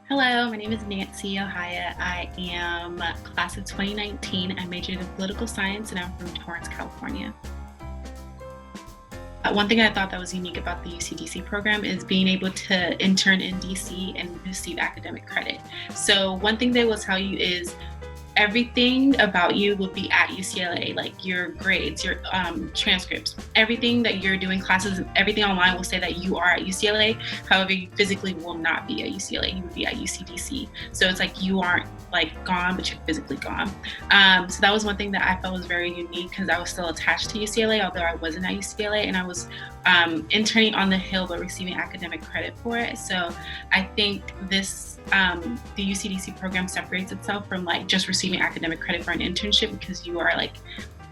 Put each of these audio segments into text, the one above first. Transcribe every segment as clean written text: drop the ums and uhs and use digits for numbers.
Hello, my name is Nancy Ohaya. I am class of 2019. I majored in political science and I'm from Torrance, California. One thing I thought that was unique about the UCDC program is being able to intern in DC and receive academic credit. So one thing they will tell you is everything about you will be at UCLA, like your grades, your transcripts, everything that you're doing, classes, everything online will say that you are at UCLA. However, you physically will not be at UCLA. You would be at UCDC. So it's like you aren't like gone, but you're physically gone. So that was one thing that I felt was very unique because I was still attached to UCLA, although I wasn't at UCLA, and I was interning on the Hill, but receiving academic credit for it. So I think this, the UCDC program separates itself from like just receiving academic credit for an internship because you are like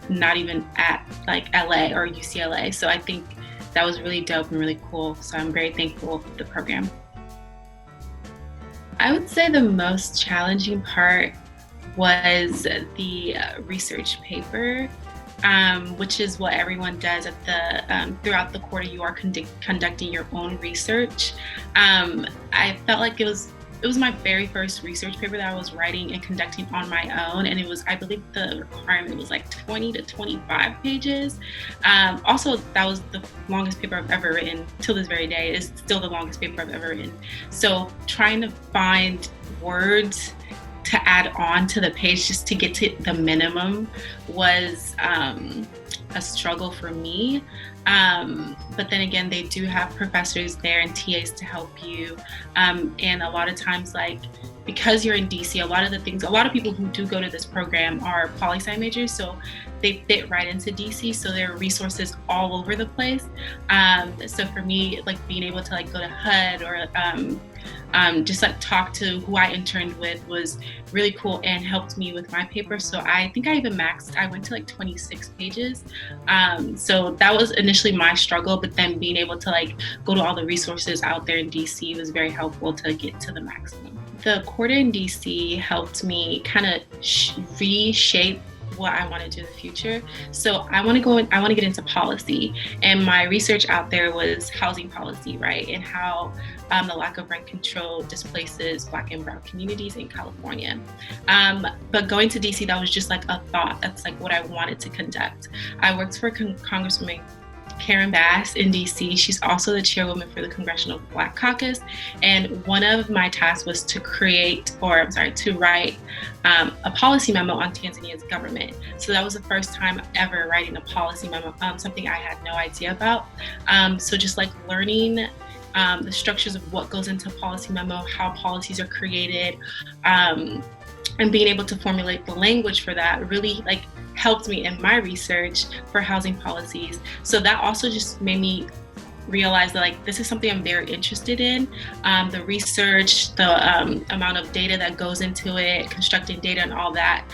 not even at like LA or UCLA. So I think that was really dope and really cool. So I'm very thankful for the program. I would say the most challenging part was the research paper, which is what everyone does at the throughout the quarter. You are conducting your own research. I felt like it was my very first research paper that I was writing and conducting on my own, and it was, I believe the requirement was like 20 to 25 pages. Also, that was the longest paper I've ever written. Till this very day, is still the longest paper I've ever written. So trying to find words to add on to the page just to get to the minimum was a struggle for me. But then again, they do have professors there and TAs to help you. And a lot of times, like, because you're in DC, a lot of people who do go to this program are poli-sci majors, so they fit right into DC, so there are resources all over the place. So for me, like being able to like go to HUD or just like talk to who I interned with was really cool and helped me with my paper. So I think I even I went to like 26 pages. So that was initially my struggle, but then being able to like go to all the resources out there in DC was very helpful to get to the maximum. The quarter in DC helped me kind of reshape what I want to do in the future. So I want to get into policy, and my research out there was housing policy, right? And how the lack of rent control displaces Black and Brown communities in California. But going to DC, that was just like a thought. That's like what I wanted to conduct. I worked for Congresswoman Karen Bass in DC. She's also the chairwoman for the Congressional Black Caucus. And one of my tasks was to write a policy memo on Tanzania's government. So that was the first time ever writing a policy memo, something I had no idea about. So just like learning the structures of what goes into a policy memo, how policies are created, and being able to formulate the language for that really like helped me in my research for housing policies. So that also just made me realize that like this is something I'm very interested in. The research, the amount of data that goes into it, constructing data and all that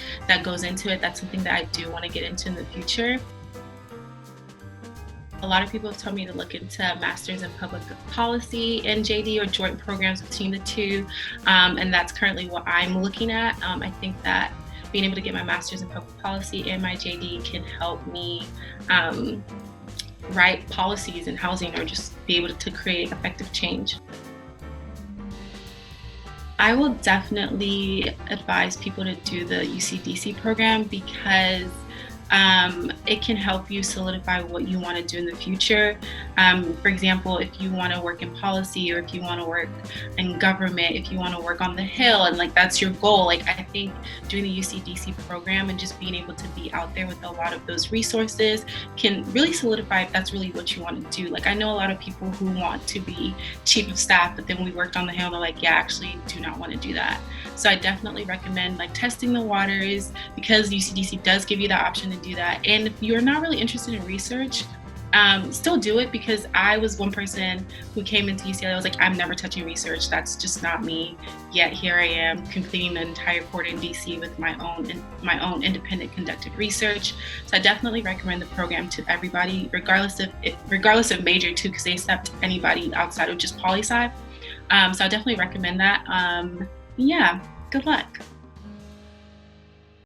goes into it, that's something that I do want to get into in the future. A lot of people have told me to look into Masters in Public Policy and JD or joint programs between the two, and that's currently what I'm looking at. I think that being able to get my Masters in Public Policy and my JD can help me write policies in housing or just be able to create effective change. I will definitely advise people to do the UCDC program because it can help you solidify what you want to do in the future. For example, if you want to work in policy or if you want to work in government, if you want to work on the Hill and like that's your goal, like I think doing the UCDC program and just being able to be out there with a lot of those resources can really solidify if that's really what you want to do. Like I know a lot of people who want to be chief of staff, but then when we worked on the Hill, they're like, yeah, actually do not want to do that. So I definitely recommend like testing the waters because UCDC does give you that option to do that. And if you're not really interested in research, still do it, because I was one person who came into UCLA. I was like, I'm never touching research. That's just not me. Yet here I am completing the entire quarter in DC with my own independent conducted research. So I definitely recommend the program to everybody, regardless of major too, because they accept anybody outside of just poli-sci. So I definitely recommend that. Yeah, good luck.